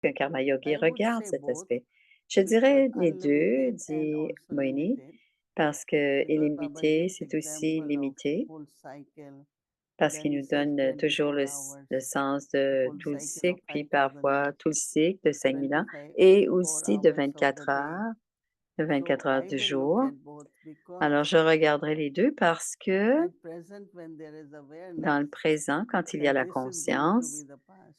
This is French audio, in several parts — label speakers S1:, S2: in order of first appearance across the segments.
S1: qu'un karma yogi
S2: I would
S1: regarde
S2: say
S1: cet
S2: both
S1: aspect? Je
S2: because
S1: dirais les 2,
S2: unlimited and
S1: dit
S2: also
S1: Moini,
S2: limited
S1: parce que
S2: because Baba
S1: illimité,
S2: gives
S1: c'est aussi
S2: example of
S1: limité,
S2: full cycle.
S1: parce
S2: Then
S1: qu'il
S2: he
S1: nous
S2: says
S1: donne toujours
S2: 24 hours,
S1: le sens
S2: the
S1: de
S2: full
S1: tout le
S2: cycle of
S1: cycle, puis
S2: 5000
S1: parfois
S2: years,
S1: tout le cycle de 5000 ans,
S2: 24
S1: et
S2: 24
S1: aussi
S2: hours of the day.
S1: de
S2: So
S1: 24 heures
S2: I
S1: du
S2: will look
S1: jour.
S2: at both
S1: Alors,
S2: because
S1: je regarderai les 2 parce que
S2: at present when there is
S1: dans
S2: awareness
S1: le présent, quand il y a
S2: that
S1: la
S2: this is going to be
S1: conscience,
S2: the past.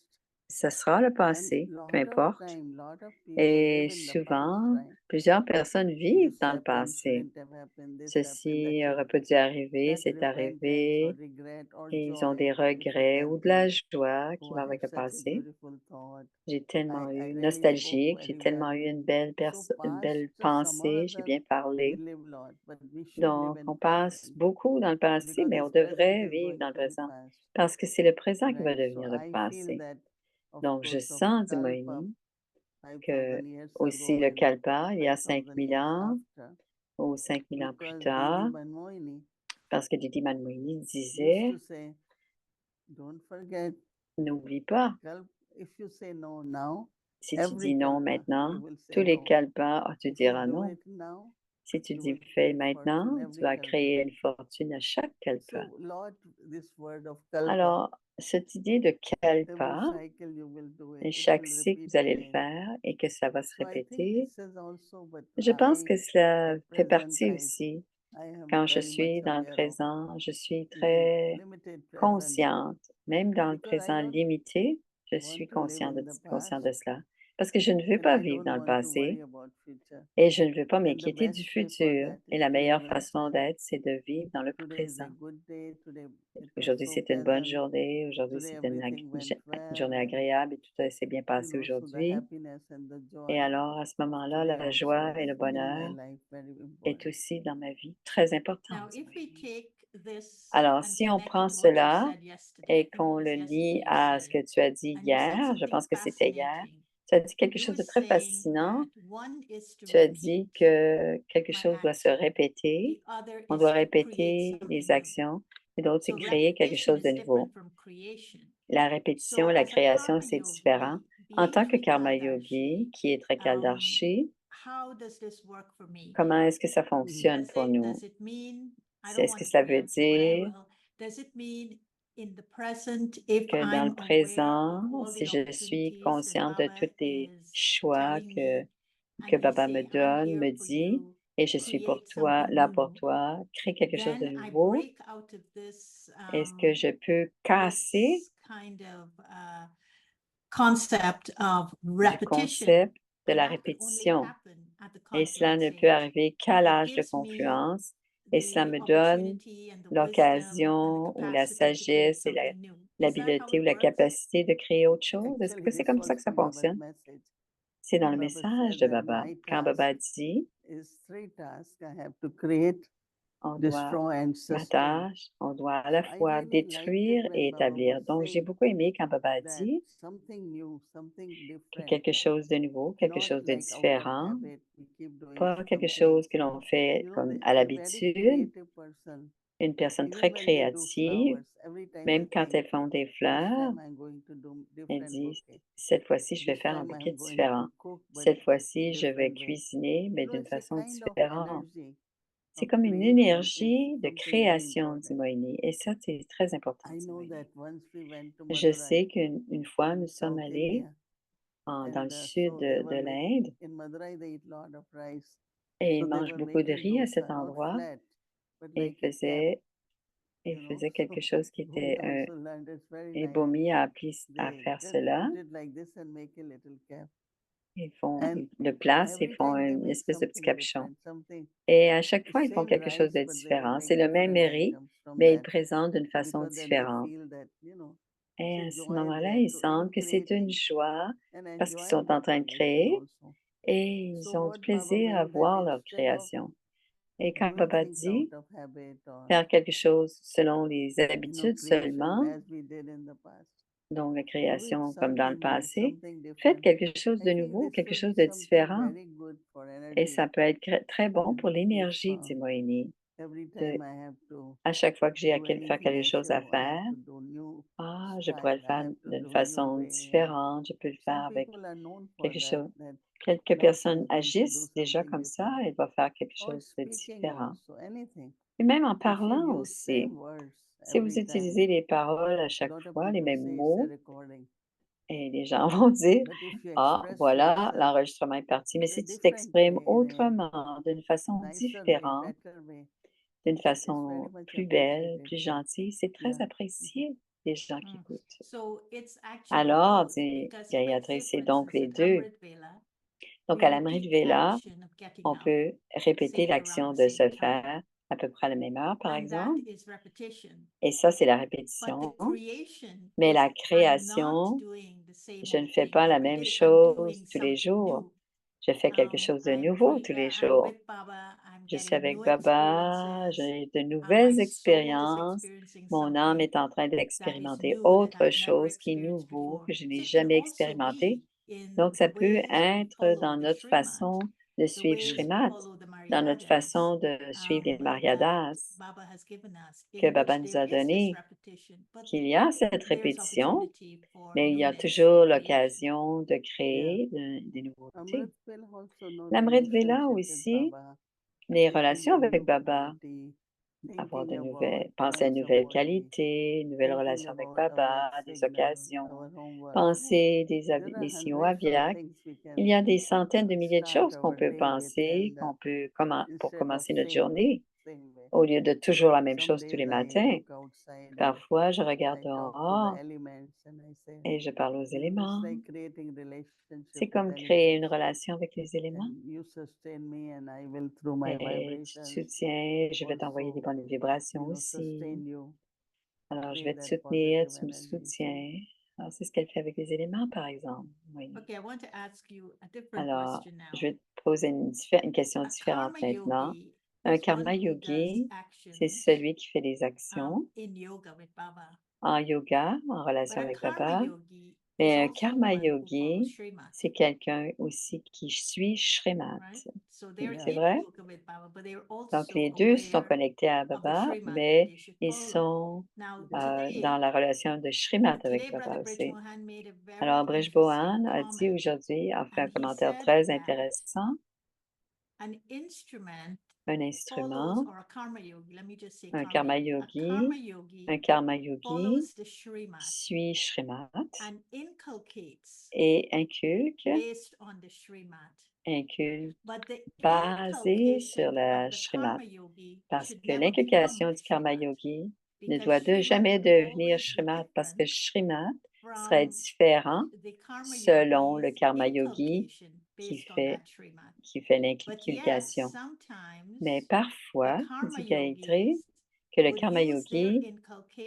S1: ça sera le
S2: And
S1: passé, peu
S2: lot of
S1: importe.
S2: time, lot of people
S1: Et
S2: live in the past,
S1: souvent,
S2: right?
S1: plusieurs personnes vivent
S2: This
S1: dans le
S2: happened,
S1: passé.
S2: shouldn't have happened, this happened, that
S1: Ceci
S2: should
S1: aurait pas dû arriver,
S2: that
S1: c'est
S2: repentance or
S1: arrivé,
S2: regret or
S1: et ils ont
S2: joy,
S1: des
S2: if you
S1: regrets
S2: can
S1: ou de la
S2: think,
S1: joie qui
S2: oh,
S1: vont
S2: I
S1: avec
S2: have
S1: le
S2: such a
S1: passé.
S2: beautiful thought.
S1: J'ai tellement
S2: I
S1: eu
S2: really spoke
S1: nostalgique, j'ai
S2: very
S1: tellement
S2: well.
S1: eu
S2: So
S1: une
S2: past,
S1: belle
S2: some or
S1: pensée, j'ai
S2: other,
S1: bien
S2: we
S1: parlé.
S2: live lot, but we should live
S1: Donc,
S2: in
S1: on passe
S2: present
S1: beaucoup dans le passé,
S2: because
S1: mais on
S2: this present
S1: devrait
S2: is
S1: vivre
S2: going
S1: dans le
S2: to be
S1: présent
S2: past,
S1: parce que c'est le présent qui va
S2: right? So
S1: devenir le
S2: I feel
S1: passé.
S2: that, of
S1: Donc, je
S2: course, of
S1: sens, dit
S2: Kalpa,
S1: Moïni, que
S2: 5000 years
S1: aussi
S2: ago
S1: le
S2: and
S1: Kalpa, il y a
S2: 5000
S1: 5000
S2: years
S1: ans
S2: after,
S1: ou 5000 ans plus
S2: because Didi
S1: tard,
S2: Manmohini
S1: parce que Didi Moïni
S2: used
S1: disait,
S2: to say, don't forget,
S1: n'oublie pas,
S2: Kalp, if you say no now,
S1: si tu
S2: every
S1: dis non
S2: Kalpa
S1: maintenant,
S2: you will say
S1: tous les
S2: no.
S1: Kalpas, tu
S2: If you
S1: diras
S2: do
S1: non.
S2: it now,
S1: Si tu
S2: you
S1: dis
S2: will
S1: fais
S2: create fortune
S1: maintenant, tu
S2: every
S1: vas
S2: Kalpa.
S1: créer une fortune à chaque Kalpa.
S2: So, Lord, this word of Kalpa,
S1: Alors, cette idée de
S2: every
S1: Kalpa,
S2: cycle you will do it,
S1: et
S2: it
S1: chaque
S2: will
S1: cycle,
S2: repeat
S1: vous allez le
S2: again.
S1: faire et que ça va se
S2: So I think
S1: répéter.
S2: this is also, but
S1: Je pense que cela
S2: at
S1: fait
S2: present,
S1: partie aussi.
S2: I am
S1: Quand je
S2: very much
S1: suis dans le
S2: aware of
S1: présent, je suis
S2: even
S1: très
S2: limited present
S1: consciente. Même dans le
S2: because I
S1: présent
S2: don't
S1: limité, je
S2: want
S1: suis
S2: to live in the
S1: conscient
S2: past
S1: de cela. Parce que je ne veux
S2: and
S1: pas
S2: I
S1: vivre
S2: don't
S1: dans le
S2: want to
S1: passé
S2: worry about future.
S1: et je ne veux pas
S2: And the
S1: m'inquiéter du
S2: best way for
S1: futur.
S2: that
S1: Et
S2: is
S1: la
S2: to
S1: meilleure
S2: live
S1: façon
S2: inside.
S1: d'être, c'est de vivre dans le
S2: Today is a
S1: présent.
S2: good day. Today it was
S1: Aujourd'hui,
S2: so
S1: c'est une bonne
S2: pleasant.
S1: journée. Aujourd'hui,
S2: Today
S1: c'est
S2: everything went
S1: une
S2: well
S1: journée
S2: and
S1: agréable et tout s'est bien passé
S2: so the
S1: aujourd'hui.
S2: happiness and the
S1: Et
S2: joy
S1: alors, à ce
S2: of
S1: moment-là,
S2: today
S1: la
S2: also
S1: joie
S2: is
S1: et le
S2: in my
S1: bonheur
S2: life very
S1: est
S2: important.
S1: aussi dans ma vie très importante.
S3: Now, if we take this
S1: Alors,
S3: and
S1: si on
S3: connect it
S1: prend
S3: to what you
S1: cela
S3: said yesterday, I
S1: et
S3: think it
S1: qu'on
S3: was
S1: le lie
S3: yesterday you
S1: à
S3: said
S1: ce
S3: it,
S1: que tu as dit
S3: and you said
S1: hier, je
S3: something
S1: pense que c'était hier,
S3: fascinating.
S1: tu as dit quelque
S3: You
S1: chose
S3: were
S1: de très
S3: saying
S1: fascinant.
S3: that one is to
S1: Tu as dit
S3: repeat
S1: que quelque
S3: my
S1: chose doit se
S3: action,
S1: répéter,
S3: the other
S1: on doit
S3: is to create
S1: répéter
S3: something
S1: les
S3: new.
S1: actions, et d'autre, c'est
S3: So
S1: créer quelque
S3: repetition
S1: chose de
S3: is
S1: nouveau.
S3: different from creation.
S1: La répétition
S3: So
S1: et la
S3: as a
S1: création,
S3: karma
S1: c'est différent.
S3: yogi,
S1: En
S3: being
S1: tant que karma yogi,
S3: Trikaldarshi,
S1: qui est très
S3: um,
S1: Kaldarshi,
S3: how does this work for me?
S1: comment est-ce que ça
S2: Mhm.
S1: fonctionne pour nous?
S3: Does it mean, I don't
S1: Est-ce que
S3: want to
S1: ça veut
S3: preempt you, but I
S1: dire
S3: will. Does it mean in the present, if
S1: que dans le
S3: I'm aware
S1: présent,
S3: of all
S1: si
S3: the
S1: je suis
S3: opportunities and
S1: consciente de
S3: Baba
S1: tous les
S3: is
S1: choix
S3: telling me,
S1: que
S3: and he's
S1: Baba me
S3: saying, I'm
S1: donne,
S3: here
S1: me
S3: for
S1: dit,
S3: you,
S1: et je suis pour
S3: create
S1: toi,
S3: something
S1: là pour
S3: new,
S1: toi, crée quelque chose de
S3: then I
S1: nouveau,
S3: break out of this
S1: est-ce que je peux casser
S3: this kind of concept of
S1: du
S3: repetition,
S1: concept de
S3: and
S1: la
S3: that could only
S1: répétition?
S3: happen at the
S1: Et cela
S3: confluence
S1: ne peut
S3: stage.
S1: arriver qu'à
S3: It
S1: l'âge de
S3: gives me
S1: confluence, et cela
S3: the
S1: me donne
S3: opportunity and the wisdom and the
S1: l'occasion ou la
S3: capacity to create
S1: sagesse et
S3: something new. Is that how
S1: l'habileté
S3: it
S1: ou la
S3: works?
S1: capacité de créer autre chose. Est-ce
S2: Actually,
S1: que c'est
S2: this
S1: comme ça
S2: was
S1: que ça
S2: in Baba's
S1: fonctionne?
S2: message.
S1: C'est dans le
S2: Baba
S1: message
S2: said
S1: de
S2: that
S1: Baba.
S2: my
S1: Quand
S2: task
S1: Baba dit,
S2: is three tasks. I have to create,
S1: on doit,
S2: destroy, and
S1: ma
S2: sustain.
S1: tâche, on doit à la
S2: So I
S1: fois
S2: really liked it
S1: détruire
S2: when
S1: et
S2: Baba
S1: établir.
S2: was
S1: Donc, j'ai
S2: saying
S1: beaucoup aimé quand Baba
S2: that
S1: dit
S2: something new, something
S1: que
S2: different,
S1: quelque chose de nouveau, quelque
S2: not
S1: chose de
S2: like out of
S1: différent,
S2: habit, we keep doing
S1: pas quelque
S2: something.
S1: chose que l'on fait
S2: You know,
S1: comme à
S2: a very
S1: l'habitude,
S2: creative person,
S1: une personne
S2: even
S1: très
S2: when they do
S1: créative,
S2: flowers, every time they
S1: même quand
S2: think,
S1: elles font des
S2: this
S1: fleurs,
S2: time I'm going to do
S1: elle
S2: different
S1: dit,
S2: bouquet.
S1: cette fois-ci, je vais
S2: This
S1: faire un
S2: time
S1: bouquet
S2: I'm going
S1: différent.
S2: to cook, but
S1: Cette fois-ci, je vais
S2: different way.
S1: cuisiner, mais
S2: You know,
S1: d'une
S2: it's a
S1: façon
S2: kind of
S1: différente.
S2: energy
S1: C'est
S2: of
S1: comme une
S2: creation is
S1: énergie de
S2: something very
S1: création, dit
S2: important.
S1: Moïni. Et ça, c'est très important,
S2: I
S1: dit
S2: know
S1: Moïni.
S2: that once we went to
S1: Je
S2: Madurai
S1: sais une fois, nous
S2: in
S1: sommes
S2: South
S1: allés
S2: India,
S1: dans le
S2: and
S1: sud
S2: so they
S1: de
S2: were
S1: l'Inde
S2: making in Madurai they eat lot of rice,
S1: et
S2: so
S1: ils
S2: they
S1: mangent
S2: were
S1: beaucoup de
S2: making
S1: riz à cet
S2: dosa, not
S1: endroit
S2: flat, but
S1: et
S2: like a cap,
S1: ils
S2: you know.
S1: faisaient quelque chose qui
S2: So we
S1: était
S2: also learned it's very
S1: et
S2: nice.
S1: Bomi a appris à
S2: They
S1: faire
S2: just
S1: cela.
S2: put it like this and make a little cap, and
S1: Ils le placent, ils
S2: every
S1: font
S2: time they
S1: une
S2: make
S1: espèce de petit
S2: something
S1: capuchon.
S2: different, something
S1: Et à chaque
S2: the
S1: fois, ils font
S2: same
S1: quelque chose
S2: rice,
S1: de
S2: but they will
S1: différent. C'est
S2: make
S1: le même
S2: different
S1: riz,
S2: items from
S1: mais ils le
S2: that
S1: présentent d'une façon
S2: because then they
S1: différente.
S2: feel that
S1: Et
S2: it's a
S1: à ce
S2: joy
S1: moment-là,
S2: there
S1: ils
S2: to in
S1: sentent que c'est une
S2: creating
S1: joie
S2: and
S1: parce qu'ils
S2: enjoying
S1: sont
S2: the
S1: en train de
S2: creation
S1: créer
S2: also.
S1: et
S2: So
S1: ils ont du
S2: what Baba
S1: plaisir à
S2: meant that
S1: voir leur
S2: instead of
S1: création. Et quand
S2: doing
S1: Papa
S2: things out
S1: dit
S2: of habit or
S1: faire quelque chose selon les habitudes
S2: creation
S1: seulement,
S2: as we did in the past,
S1: donc la
S2: do it
S1: création comme dans le
S2: something new,
S1: passé,
S2: something
S1: faites
S2: different.
S1: quelque chose
S2: I
S1: de
S2: think
S1: nouveau,
S2: this
S1: quelque
S2: will be
S1: chose de
S2: something
S1: différent.
S2: very good for
S1: Et
S2: energy.
S1: ça peut être très bon
S2: And
S1: pour
S2: if
S1: l'énergie, dit Moïni. À chaque fois que j'ai faire quelque chose à faire, je pourrais le faire d'une façon différente, je peux le faire avec quelque chose. Quelques personnes agissent déjà comme ça, elles doivent faire quelque chose de différent. Et même en parlant aussi, si vous utilisez les paroles à chaque fois, les mêmes mots, et les gens vont dire: «Ah, voilà, l'enregistrement est parti». Mais si tu t'exprimes autrement, d'une façon différente, d'une façon plus belle, plus gentille, c'est très apprécié des gens qui écoutent. Alors, dit Gayatri, c'est donc les 2. Donc à l'Amrit Vela, on peut répéter l'action de se faire à peu près à la même heure, par exemple, et ça, c'est la répétition. Mais la création, je ne fais pas la même chose tous les jours. Je fais quelque chose de nouveau tous les jours. Je suis avec Baba, j'ai de nouvelles expériences. Mon âme est en train d'expérimenter autre chose qui est nouveau, que je n'ai jamais expérimenté. Donc, ça peut être dans notre façon de suivre Shrimat, dans notre façon de suivre les Maryadas que Baba nous a donné, qu'il y a cette répétition, mais il y a toujours l'occasion de créer des nouveautés. L'Amrit Vela aussi, les relations avec Baba, avoir de nouvelles, penser à une nouvelle qualité, une nouvelle relation avec Baba, des occasions, penser des signaux aviaques. Il y a des centaines de milliers de choses qu'on peut penser, pour commencer notre journée, au lieu de toujours la même chose tous les matins. Parfois, je regarde dehors et je parle aux éléments. C'est comme créer une relation avec les éléments. Et tu te soutiens, je vais t'envoyer des bonnes vibrations aussi. Alors, je vais te soutenir, tu me soutiens. Alors, c'est ce qu'elle fait avec les éléments, par exemple. Oui. Alors, je vais te poser une question différente maintenant. Un karma yogi, c'est celui qui fait des actions en yoga, en relation avec Baba. Mais un karma yogi, c'est quelqu'un aussi qui suit Shrimat. C'est vrai? Donc, les 2 sont connectés à Baba, mais ils sont dans la relation de Shrimat avec Baba aussi. Alors, Brij Bohan a dit aujourd'hui, a fait un commentaire très intéressant. Un instrument, un karma yogi suit Shrimat et inculque basé sur la Shrimat. Parce que l'inculcation du karma yogi ne doit jamais devenir Shrimat, parce que Shrimat serait différent selon le karma yogi qui fait l'inculcation. Mais parfois, dit Gayatri, que le karma yogi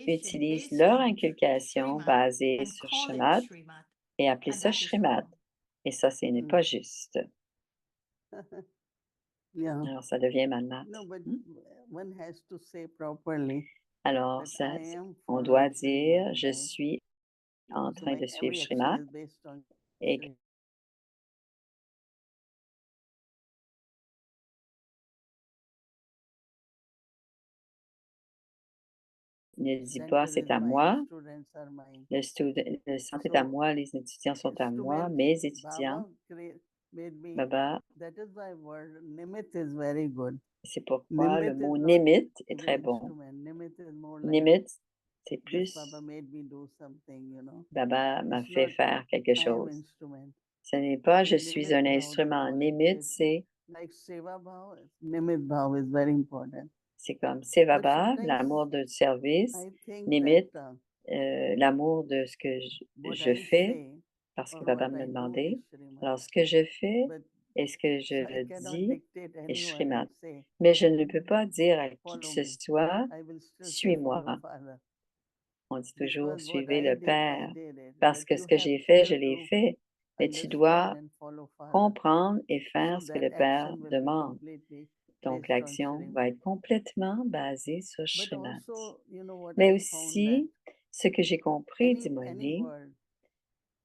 S1: utilise leur inculcation basée sur Shrimat et appelé ça Shrimat. Et ça, ce n'est pas juste. Alors, ça devient Manmat. Alors, on doit dire, je suis en train de suivre Shrimat et ne dis pas c'est à moi, le centre est à moi, les étudiants sont à moi, mes étudiants. Baba, c'est pourquoi le mot Nimit est très bon. Nimit, c'est plus Baba m'a fait faire quelque chose. Ce n'est pas je suis un instrument. Nimit, c'est comme Sevaba, l'amour du service. Nimit, l'amour de ce que je fais, parce que Baba me l'a demandé. Alors, ce que je fais et ce que je dis est Shrimat. Mais je ne peux pas dire à qui que ce soit, suis-moi. On dit toujours, suivez le Père, parce que ce que j'ai fait, je l'ai fait. Mais tu dois comprendre et faire ce que le Père demande. Donc, l'action va être complètement basée sur Shrimat. Mais aussi, ce que j'ai compris, dit Moni,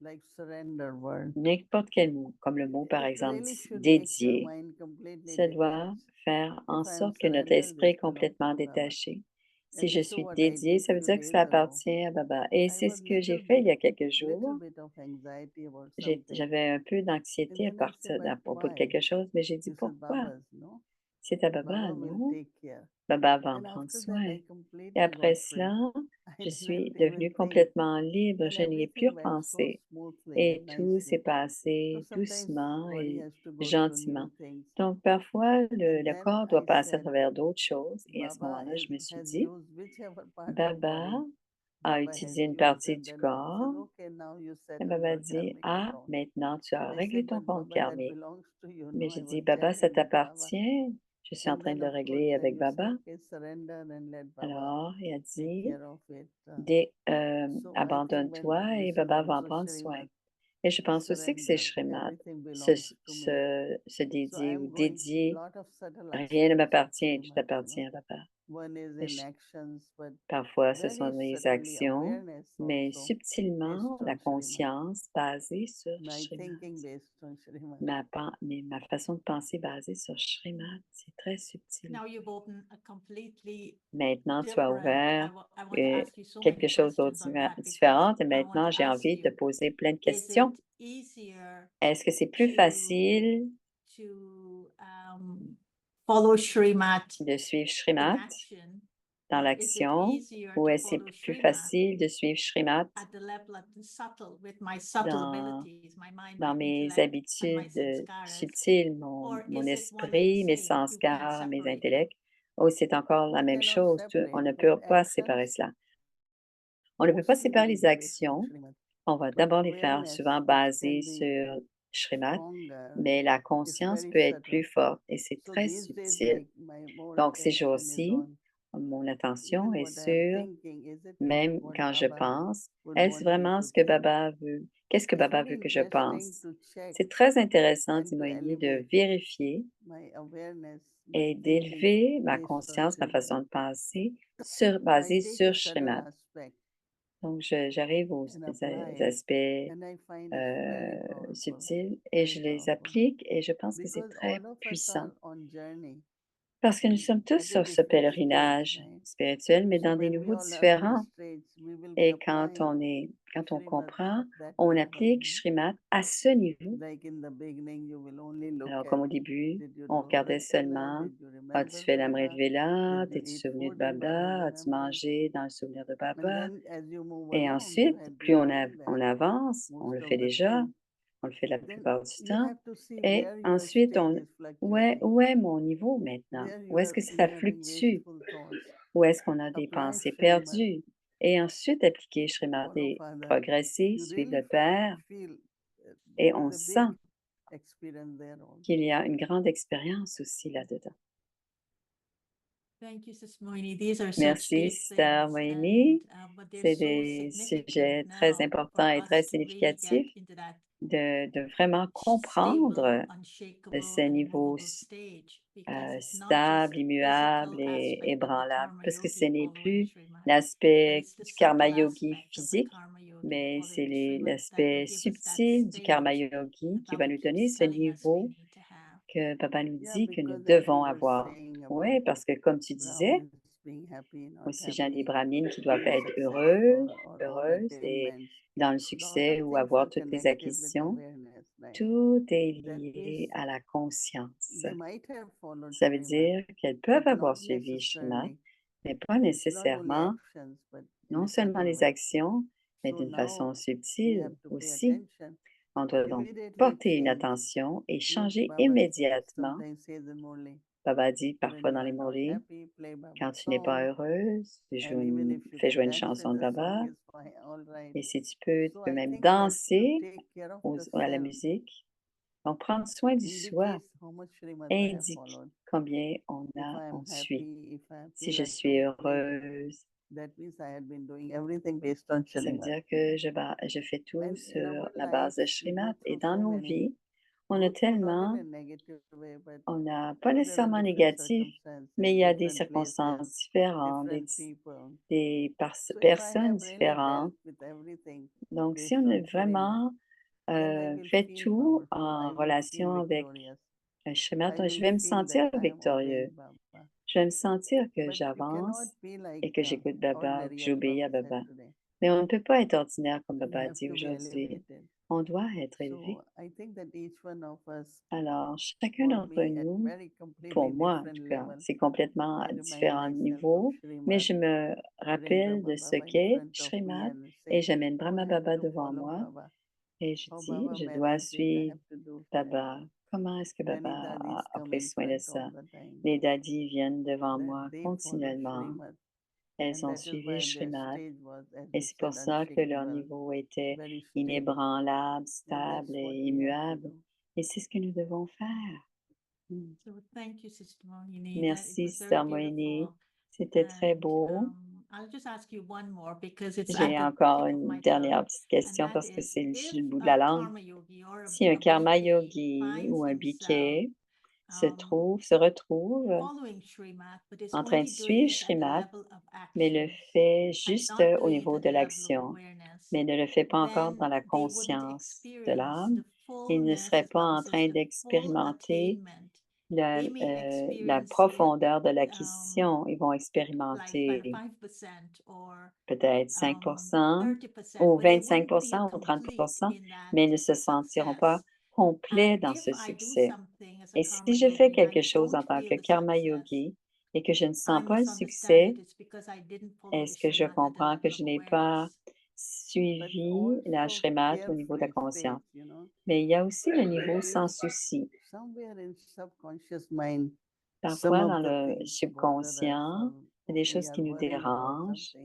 S2: like surrender word.
S1: N'importe quel mot, comme le mot par
S2: It
S1: exemple
S2: really should make your
S1: dédié,
S2: mind completely
S1: ça doit
S2: detached.
S1: faire en
S2: If I am
S1: sorte que notre
S2: surrendered,
S1: esprit est
S2: this belongs
S1: complètement
S2: to Baba.
S1: détaché. Si
S2: And
S1: je
S2: this is
S1: suis
S2: what I
S1: dédié,
S2: did
S1: ça veut
S2: few
S1: dire que
S2: days
S1: ça
S2: ago.
S1: appartient à Baba. Et
S2: I
S1: c'est
S2: was
S1: ce que j'ai
S2: little
S1: fait il
S2: bit,
S1: y a quelques
S2: little
S1: jours.
S2: bit of anxiety about
S1: J'avais
S2: something.
S1: un peu
S2: And
S1: d'anxiété
S2: then I said, but
S1: à propos de
S2: why?
S1: quelque chose, mais j'ai dit
S2: This is
S1: pourquoi?
S2: Baba's, no?
S1: C'est à Baba,
S2: Baba will
S1: non?
S2: take care.
S1: Baba va en
S2: And
S1: prendre
S2: after that,
S1: soin.
S2: I
S1: Et
S2: completely
S1: après
S2: got free.
S1: cela,
S2: I
S1: je suis
S2: didn't
S1: devenue
S2: even think.
S1: complètement libre.
S2: And
S1: Je n'y ai plus
S2: everything went so
S1: repensé.
S2: smoothly
S1: Et
S2: and
S1: tout s'est
S2: nicely. So
S1: passé
S2: sometimes
S1: doucement
S2: body
S1: et
S2: has to go through
S1: gentiment.
S2: new things.
S1: Donc, parfois, le
S2: And then
S1: corps doit
S2: I
S1: passer à
S2: said,
S1: travers d'autres choses. Et à ce
S2: Baba
S1: moment-là, je me suis
S2: has
S1: dit,
S2: used whichever part of
S1: Baba
S2: body
S1: a
S2: Baba has
S1: utilisé une
S2: used.
S1: partie
S2: And
S1: du
S2: then Baba
S1: corps.
S2: said, okay, now you
S1: Et
S2: settle
S1: Baba
S2: your
S1: dit,
S2: karmic
S1: ah,
S2: account.
S1: maintenant tu as
S2: I
S1: réglé
S2: said,
S1: ton
S2: but
S1: compte
S2: Baba, that
S1: karmique.
S2: belongs to you.
S1: Mais
S2: No,
S1: j'ai
S2: I was
S1: dit, Baba, ça
S2: chatting with Baba.
S1: t'appartient. Je suis en
S2: And
S1: train de
S2: then,
S1: le
S2: of course,
S1: régler
S2: then
S1: avec
S2: you say,
S1: Baba.
S2: okay, surrender and let Baba
S1: Alors, il a
S2: take
S1: dit,
S2: care of it. So I think when
S1: abandonne-toi et
S2: this is
S1: Baba va en
S2: also
S1: prendre soin.
S2: Srimad,
S1: Et je pense aussi que c'est
S2: surrender,
S1: Shrimat,
S2: everything
S1: se,
S2: belongs to me.
S1: se
S2: So
S1: dédier ou
S2: I'm going
S1: dédier,
S2: lot of subtle
S1: rien ne
S2: aspects of
S1: m'appartient, tout
S2: Srimad,
S1: appartient à Baba.
S2: One is
S1: Et
S2: in actions, but
S1: parfois, ce sont
S2: very
S1: les
S2: subtly
S1: actions,
S2: awareness
S1: mais
S2: also
S1: subtilement,
S2: based
S1: la
S2: on Srimad.
S1: conscience basée sur
S2: My
S1: Shrimat.
S2: thinking based on Srimad.
S1: Ma façon de penser basée sur Shrimat, c'est très subtil.
S3: Now you've opened a completely
S1: Maintenant, tu as
S3: different.
S1: ouvert
S3: I want to ask you so
S1: quelque
S3: many
S1: chose d'autre
S3: questions on that because
S1: différent et
S3: I want
S1: maintenant,
S3: to
S1: j'ai
S3: ask
S1: envie de te
S3: you,
S1: poser plein de
S3: is it
S1: questions.
S3: easier
S1: Est-ce que c'est plus
S3: to
S1: facile
S3: follow Srimat
S1: de suivre
S3: in
S1: Shrimat
S3: action,
S1: dans
S3: or is it
S1: l'action
S3: easier
S1: ou
S3: to
S1: est-ce que
S3: follow
S1: c'est plus
S3: Srimat
S1: facile de suivre Shrimat
S3: at the level of the subtle, with my subtle
S1: dans,
S3: abilities, my mind,
S1: dans
S3: my
S1: mes
S3: intellect, and my
S1: habitudes
S3: sanskaras,
S1: subtiles,
S3: or
S1: mon
S3: is it one and the
S1: esprit, mes
S3: same? You can't
S1: sanskars, mes
S3: separate them.
S1: intellects? Ou c'est encore la
S2: You
S1: même
S2: cannot
S1: chose? On
S2: separate,
S1: ne
S2: but
S1: peut pas
S2: actions
S1: séparer cela. On ne peut pas
S2: mostly
S1: séparer
S2: will
S1: les
S2: be based on
S1: actions.
S2: Srimad.
S1: On va
S2: But
S1: d'abord les faire
S2: awareness,
S1: souvent
S2: which
S1: basées
S2: can be
S1: sur Shrimat,
S2: stronger,
S1: mais la
S2: is
S1: conscience
S2: very
S1: peut être
S2: subtle.
S1: plus forte et c'est
S2: So
S1: très
S2: these days,
S1: subtil.
S2: like my more
S1: Donc, ces
S2: attention is
S1: jours-ci,
S2: on
S1: mon attention
S2: even
S1: est
S2: what I am
S1: sur,
S2: thinking. Is it
S1: même
S2: what
S1: quand je
S2: Baba
S1: pense,
S2: would
S1: est-ce
S2: want me
S1: vraiment
S2: to
S1: ce que
S2: think?
S1: Baba veut? Qu'est-ce que
S2: It's
S1: Baba
S2: very
S1: veut que je
S2: interesting
S1: pense?
S2: to check
S1: C'est très intéressant, dit
S2: and to
S1: Moïni, de
S2: elevate
S1: vérifier
S2: my awareness,
S1: et
S2: my thinking
S1: d'élever ma
S2: based on
S1: conscience, ma
S2: Srimad.
S1: façon de penser,
S2: I
S1: basée
S2: take
S1: sur
S2: a subtle
S1: Shrimat.
S2: aspect
S1: Donc, j'arrive aux
S2: and apply it,
S1: aspects
S2: and I find it's very powerful,
S1: subtils et je
S2: very
S1: les
S2: powerful.
S1: applique et je pense que c'est
S2: Because
S1: très
S2: all of us
S1: puissant.
S2: are on journey
S1: Parce que nous sommes tous
S2: at a
S1: sur ce
S2: different stage,
S1: pèlerinage
S2: right?
S1: spirituel, mais
S2: So
S1: dans des
S2: when we
S1: niveaux
S2: all are on the
S1: différents.
S2: stage, we will be
S1: Et
S2: applying
S1: quand on
S2: Srimad
S1: comprend,
S2: at that
S1: on
S2: level.
S1: applique Shrimat à ce niveau.
S2: Like in the beginning, you will only look
S1: Alors,
S2: at,
S1: comme au début,
S2: did you
S1: on
S2: do
S1: regardait
S2: Amrit Vela?
S1: seulement,
S2: Did you
S1: as-tu
S2: remember
S1: fait l'Amrit
S2: Baba?
S1: Vela?
S2: Did you
S1: T'es-tu
S2: eat
S1: souvenu de
S2: food in Baba
S1: Baba? As-tu
S2: remembrance?
S1: mangé dans le souvenir de
S2: And
S1: Baba?
S2: then as you move
S1: Et
S2: along, you
S1: ensuite,
S2: had
S1: plus
S2: been doing
S1: on
S2: that
S1: avance, on
S2: most
S1: le
S2: of
S1: fait
S2: the
S1: déjà,
S2: time.
S1: on le fait la
S2: Then
S1: plupart du
S2: you
S1: temps.
S2: have to see
S1: Et
S2: where your
S1: ensuite,
S2: stage is fluctuating,
S1: où est mon niveau maintenant?
S2: where
S1: Où est-ce que
S2: you
S1: ça
S2: are having
S1: fluctue?
S2: wasteful thoughts.
S1: Où est-ce qu'on a des
S2: Apply
S1: pensées
S2: Srimad,
S1: perdues? Et ensuite, appliquer Shrimat
S2: follow
S1: et
S2: Father.
S1: progresser,
S2: You
S1: suivre
S2: really
S1: le Père.
S2: feel
S1: Et
S2: there
S1: on
S2: is a
S1: sent
S2: big experience there also.
S1: qu'il y a une grande expérience aussi là-dedans.
S3: Thank you, Sis Moini. These are such
S1: Merci,
S3: deep
S1: Sister
S3: things,
S1: Moini.
S3: but they're
S1: C'est
S3: so
S1: des
S3: significant
S1: sujets très
S3: now
S1: importants
S3: for
S1: et très
S3: us to really get
S1: significatifs
S3: into that
S1: de vraiment comprendre
S3: stable,
S1: de
S3: unshakable,
S1: ce
S3: and
S1: niveau
S3: immovable stage, because it's not just
S1: stable,
S3: the
S1: immuable
S3: physical
S1: et
S3: aspect of the
S1: ébranlable,
S3: karma
S1: parce que ce
S3: yogi
S1: n'est
S3: following
S1: plus
S3: Srimad, but
S1: l'aspect
S3: it's the
S1: du karma
S3: subtle
S1: yogi
S3: aspect of the
S1: physique,
S3: karma yogi
S1: mais c'est
S3: following Srimad that will
S1: l'aspect
S3: give us that
S1: subtil du karma
S3: stage
S1: yogi
S3: that
S1: qui
S3: Baba
S1: va nous
S3: keeps
S1: donner ce
S3: telling us we
S1: niveau
S3: need to have.
S1: que Papa nous
S2: Yeah,
S1: dit que nous
S2: because as you
S1: devons
S2: were
S1: avoir.
S2: saying
S1: Oui,
S2: about
S1: parce que comme tu disais,
S2: Brahmins being happy, not
S1: aussi j'ai des
S2: happy,
S1: brahmines qui doivent
S2: being
S1: être
S2: successful or all
S1: heureuses et
S2: attainments,
S1: dans le
S2: lot
S1: succès
S2: of
S1: ou
S2: things are
S1: avoir toutes les
S2: connected with
S1: acquisitions.
S2: awareness, right?
S1: Tout est
S2: That
S1: lié
S2: means
S1: à la conscience.
S2: they might have followed
S1: Ça veut
S2: Srimad,
S1: dire qu'elles
S2: but
S1: peuvent avoir
S2: not
S1: suivi Shrimat,
S2: necessarily,
S1: mais pas
S2: not only
S1: nécessairement,
S2: actions, but in
S1: non
S2: a
S1: seulement
S2: subtle
S1: les
S2: way.
S1: actions, mais
S2: So
S1: d'une
S2: now
S1: façon
S2: we
S1: subtile
S2: have to pay
S1: aussi.
S2: attention,
S1: On doit donc
S2: immediately
S1: porter une
S2: change.
S1: attention et
S2: Use
S1: changer
S2: Baba
S1: immédiatement.
S2: sometimes says in Murli,
S1: Baba dit
S2: when
S1: parfois
S2: you
S1: dans les
S2: are not
S1: mots
S2: happy, play
S1: quand
S2: Baba's
S1: tu n'es pas
S2: song.
S1: heureuse,
S2: And even if you
S1: fais
S2: can
S1: jouer une
S2: dance
S1: chanson
S2: in
S1: de
S2: the
S1: Baba.
S2: song, is fine, all right.
S1: Et si tu
S2: So
S1: peux
S2: I
S1: même
S2: think when you
S1: danser
S2: take care of the
S1: à la
S2: self,
S1: musique. Donc, prendre soin du soi
S2: indicates how much Srimad I have
S1: indique
S2: followed.
S1: combien
S2: If I
S1: on
S2: am
S1: suit.
S2: happy, if I
S1: Si
S2: feel
S1: je
S2: like
S1: suis
S2: completely,
S1: heureuse,
S2: that means I had been doing everything based on
S1: ça veut
S2: Srimad.
S1: dire que je fais tout
S2: And in
S1: sur
S2: our
S1: la base de
S2: lives, we
S1: Shrimat.
S2: go
S1: Et
S2: through
S1: dans
S2: so
S1: nos
S2: many
S1: vies, On a tellement, on n'a pas nécessairement négatif, mais il y a des circonstances différentes, des personnes différentes. Donc, si on a vraiment fait tout en relation avec un schéma, je vais me sentir victorieux. Je vais me sentir que j'avance et que j'écoute Baba ou que j'obéis à Baba. Mais on ne peut pas être ordinaire comme Baba a dit aujourd'hui. On doit être élevé. Alors, chacun d'entre nous, pour moi en tout cas, c'est complètement à différents niveaux, mais je me rappelle de ce qu'est Srimad et j'amène Brahma Baba devant moi et je dis, je dois suivre Baba. Comment est-ce que Baba a pris soin de ça? Les daddies viennent devant moi continuellement. Elles ont suivi Srimad et c'est pour ça que leur niveau était inébranlable, stable et immuable. Et c'est ce que nous devons faire.
S3: So thank you, Sister Mohini. It
S1: Merci,
S3: was
S1: Sister
S3: very
S1: Moini.
S3: beautiful.
S1: C'était très
S3: And
S1: beau.
S3: I'll just ask you one more because it's
S1: J'ai
S3: at the
S1: encore
S3: tip of
S1: une
S3: my
S1: dernière
S3: tongue.
S1: petite
S3: And
S1: question
S3: that
S1: parce que
S3: is,
S1: c'est
S3: if
S1: sur le bout de
S3: a
S1: la langue.
S3: karma yogi or
S1: Si un karma
S3: BK
S1: yogi
S3: finds
S1: ou un
S3: himself
S1: biké se
S3: um,
S1: retrouve
S3: following Srimad, but is
S1: en train de
S3: only doing
S1: suivre
S3: it at the
S1: Srimad,
S3: level of
S1: mais le
S3: action
S1: fait
S3: and
S1: juste
S3: not
S1: au
S3: doing it
S1: niveau
S3: at
S1: de
S3: the level of
S1: l'action,
S3: awareness,
S1: mais ne le fait pas encore
S3: then
S1: dans la
S3: they wouldn't
S1: conscience de
S3: experience
S1: l'âme,
S3: the
S1: il ne
S3: fullness,
S1: serait
S3: as
S1: pas
S3: Baba
S1: en
S3: says,
S1: train
S3: the full
S1: d'expérimenter
S3: attainment.
S1: la,
S3: They may
S1: la
S3: experience it
S1: profondeur de
S3: um,
S1: l'acquisition. Ils vont
S3: like
S1: expérimenter
S3: 5% or
S1: peut-être 5%
S3: 30%,
S1: ou
S3: but they wouldn't feel
S1: 25% ou
S3: complete
S1: 30%,
S3: in
S1: mais ils ne
S3: that
S1: se sentiront pas
S3: success.
S1: complets
S3: And
S1: dans
S3: if
S1: ce
S3: I do
S1: succès.
S3: something as a
S1: Et
S3: karma
S1: si je fais
S3: yogi and I
S1: quelque chose en
S3: don't
S1: tant que
S3: feel the
S1: karma
S3: success,
S1: yogi et que je ne
S3: I
S1: sens pas le
S3: must understand
S1: succès,
S3: that it's because I didn't follow the
S1: est-ce que je
S3: Srimad at the
S1: comprends que
S3: level
S1: je
S3: of
S1: n'ai pas
S3: awareness.
S1: suivi la Shrimat au niveau de la conscience? Mais il y a aussi le niveau sans souci. Parfois, dans le subconscient, il y a des choses qui nous dérangent.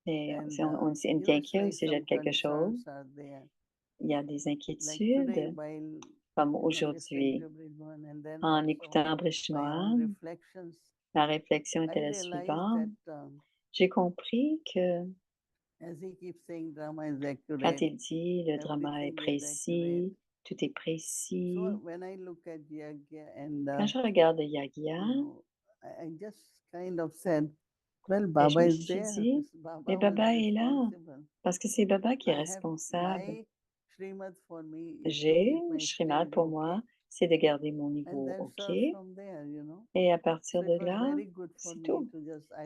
S1: Et si on est inquiet au sujet de quelque chose, il y a des inquiétudes, comme aujourd'hui. En écoutant Brishmohan, la réflexion était la suivante. J'ai compris que quand il dit le drama est précis, tout est précis. Quand je regarde Yagya, et je me suis dit, mais Baba est là, parce que c'est Baba qui est responsable. J'ai, Srimad pour moi, c'est de garder mon niveau OK. Et à partir de là, c'est tout.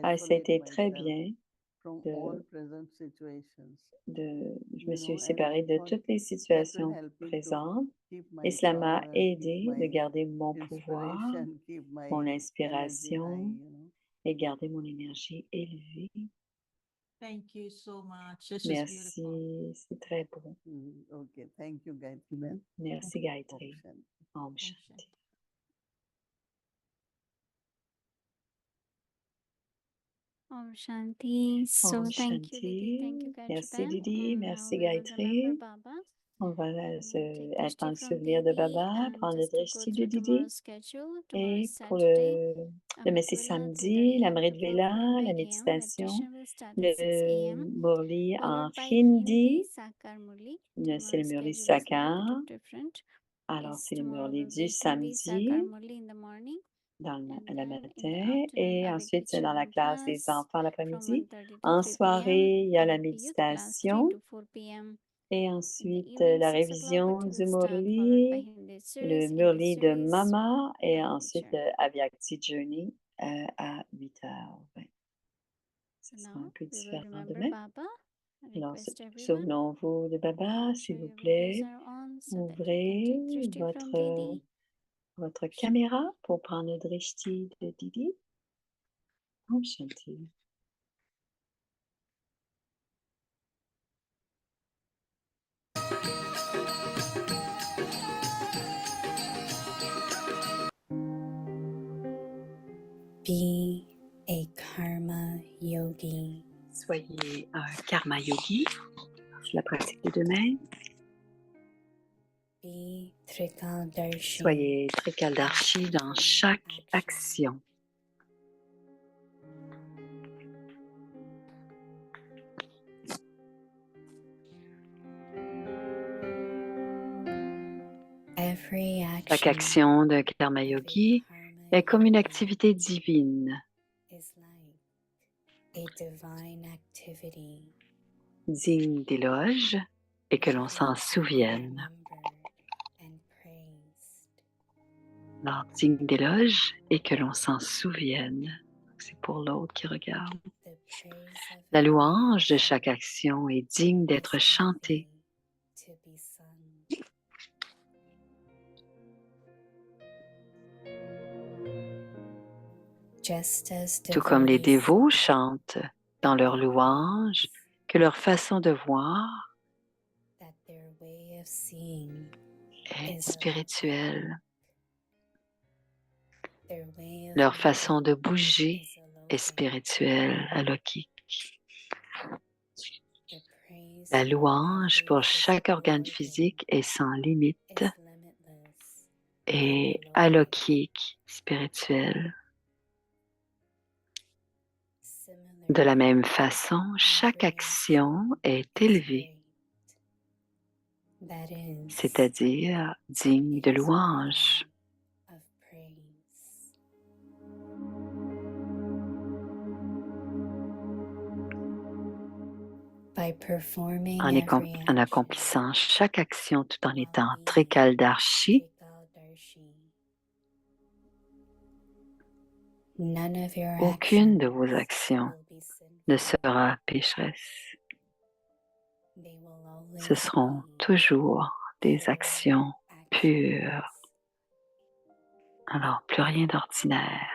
S1: Ah, ça a été très bien. Je me suis séparée de toutes les situations présentes et cela m'a aidé de garder mon pouvoir, mon inspiration et garder mon énergie élevée.
S3: Thank you so much. This is
S1: Merci,
S3: beautiful.
S1: c'est très beau. Merci Gayatri. Om
S3: Om
S1: Shanti.
S3: Shanti.
S4: Om Shanti. So
S1: Om
S4: thank you, Didi. Thank you,
S1: Shanti. Merci
S4: Gayatri.
S1: Didi,
S4: And now
S1: merci
S4: we will
S1: Gayatri.
S4: remember Baba.
S1: On va
S4: Take
S1: être dans
S4: drishti
S1: le
S4: from
S1: souvenir de
S4: Didi
S1: Baba,
S4: and
S1: prendre le
S4: just to go
S1: drishti de
S4: through
S1: Didi.
S4: tomorrow's schedule. Tomorrow
S1: Et
S4: is
S1: pour
S4: Saturday.
S1: le Messie
S4: Amrit Vela,
S1: samedi,
S4: 10:30
S1: la
S4: a.m.
S1: Mrit
S4: to
S1: Vela,
S4: 12:45
S1: la
S4: a.m.
S1: méditation,
S4: Meditation will start at 6
S1: le
S4: a.m.
S1: Murli en
S4: Followed by
S1: Hindi,
S4: Hindi Sakar Murli.
S1: c'est le
S4: Tomorrow's
S1: Murli
S4: schedule is a little
S1: Sakar.
S4: bit different.
S1: Alors,
S4: Yes,
S1: c'est le
S4: tomorrow
S1: Murli
S4: will
S1: du
S4: be Hindi Sakar
S1: samedi
S4: Murli in the morning.
S1: dans
S4: And
S1: le
S4: then in the
S1: matin
S4: afternoon,
S1: et
S4: Avik
S1: ensuite dans la
S4: Vicharan
S1: classe des
S4: class
S1: enfants
S4: from
S1: l'après-midi.
S4: 1:30 to
S1: En
S4: 3 p.m.
S1: soirée, il y a la
S4: Avik Youth class 3
S1: méditation
S4: to 4 p.m.
S1: et
S4: In the
S1: ensuite
S4: evening,
S1: la
S4: 6 o'clock,
S1: révision
S4: it
S1: du
S4: will start, followed by
S1: Murli,
S4: Hindi
S1: le
S4: series, English
S1: Murli de
S4: series,
S1: Mama et
S4: Avik
S1: ensuite
S4: Vicharan.
S1: le Avyakti Journey à 8h20.
S4: So
S1: Ce sera un
S4: now
S1: peu
S4: we will
S1: différent
S4: remember
S1: demain.
S4: Baba. I
S1: Alors,
S4: request everyone,
S1: souvenons-vous de Baba,
S4: make
S1: s'il
S4: sure
S1: vous
S4: your videos
S1: plaît.
S4: are on so that you can
S1: Ouvrez
S4: take drishti from Didi.
S1: votre caméra pour prendre le drishti de Didi. Om Shanti.
S5: Be a karma yogi.
S1: Soyez un karma yogi. C'est la pratique de demain.
S5: Be trikaldarshi.
S1: Soyez trikaldarshi dans chaque action.
S5: Every
S1: Chaque
S5: action
S1: action d'un karma
S5: of a
S1: yogi
S5: karma
S1: est comme une
S5: yogi
S1: activité divine,
S5: is like a divine activity
S1: digne d'éloge et que l'on s'en
S5: to be
S1: souvienne.
S5: remembered and praised.
S1: Alors, digne d'éloge et que l'on s'en souvienne. C'est pour l'autre qui regarde.
S5: The praise of
S1: La
S5: every
S1: louange de
S5: action
S1: chaque action est digne d'être
S5: is
S1: chantée.
S5: worthy to be sung. Just as
S1: Tout comme les
S5: devotees
S1: dévots
S5: say
S1: chantent dans leur louange que leur façon de voir
S5: that their way of seeing
S1: est
S5: is
S1: spirituelle.
S5: their way of
S1: Leur façon
S5: moving
S1: de bouger
S5: is
S1: est
S5: alokik.
S1: spirituelle, alokik.
S5: The praise
S1: La
S5: for
S1: louange
S5: every
S1: pour chaque
S5: physical
S1: organe
S5: organ
S1: physique est sans limite
S5: is limitless
S1: et
S5: and alokik.
S1: alokik, spirituelle. De la
S5: Similarly,
S1: même façon, chaque
S5: every
S1: action est
S5: is
S1: élevée,
S5: great. That is
S1: c'est-à-dire digne de
S5: is
S1: louange.
S5: worthy of praise. By performing
S1: En,
S5: every
S1: en
S5: action
S1: accomplissant chaque action tout en
S5: while
S1: étant
S5: being
S1: Trikaldarshi,
S5: Trikaldarshi, none of your
S1: aucune de
S5: actions
S1: vos actions
S5: will be
S1: ne
S5: sinful.
S1: sera pécheresse.
S5: They will
S1: Ce
S5: always
S1: seront
S5: be
S1: toujours des
S5: pure
S1: actions
S5: actions.
S1: pures. Alors, plus rien d'ordinaire.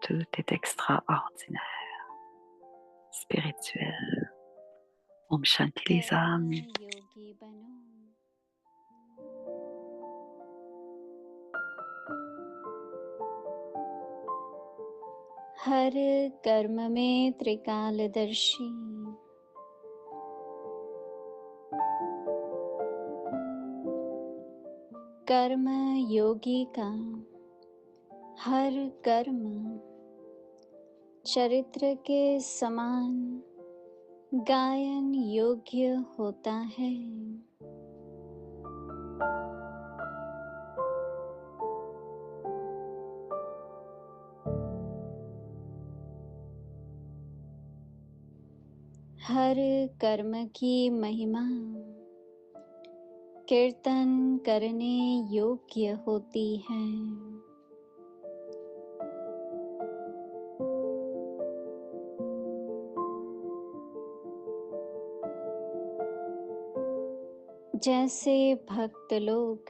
S1: Tout est extraordinaire, spirituel. Om Shanti les âmes.
S4: कर्म योगी बनो हर कर्म में त्रिकालदर्शी कर्म योगी का हर कर्म चरित्र के समान गायन योग्य होता है। हर कर्म की महिमा कीर्तन करने योग्य होती है। जैसे भक्त लोग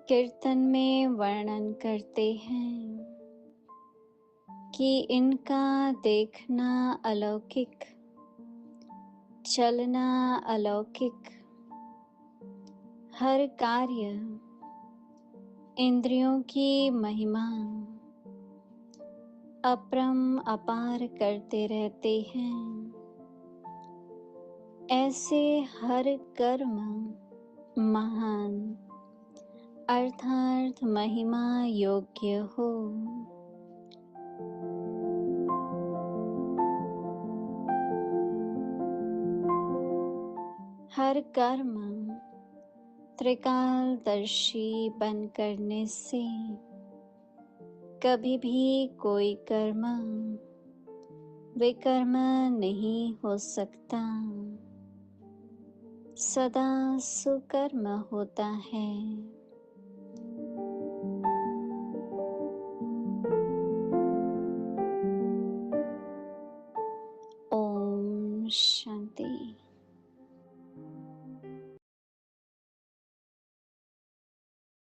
S4: कीर्तन में वर्णन करते हैं कि इनका देखना अलौकिक, चलना अलौकिक, हर कार्य इंद्रियों की महिमा अपरम अपार करते रहते हैं। ऐसे हर कर्म महान अर्थात महिमा योग्य हो। हर कर्म त्रिकालदर्शी बन करने से कभी भी कोई कर्म विकर्म नहीं हो सकता, सदा सुकर्म होता है। ओम शांति।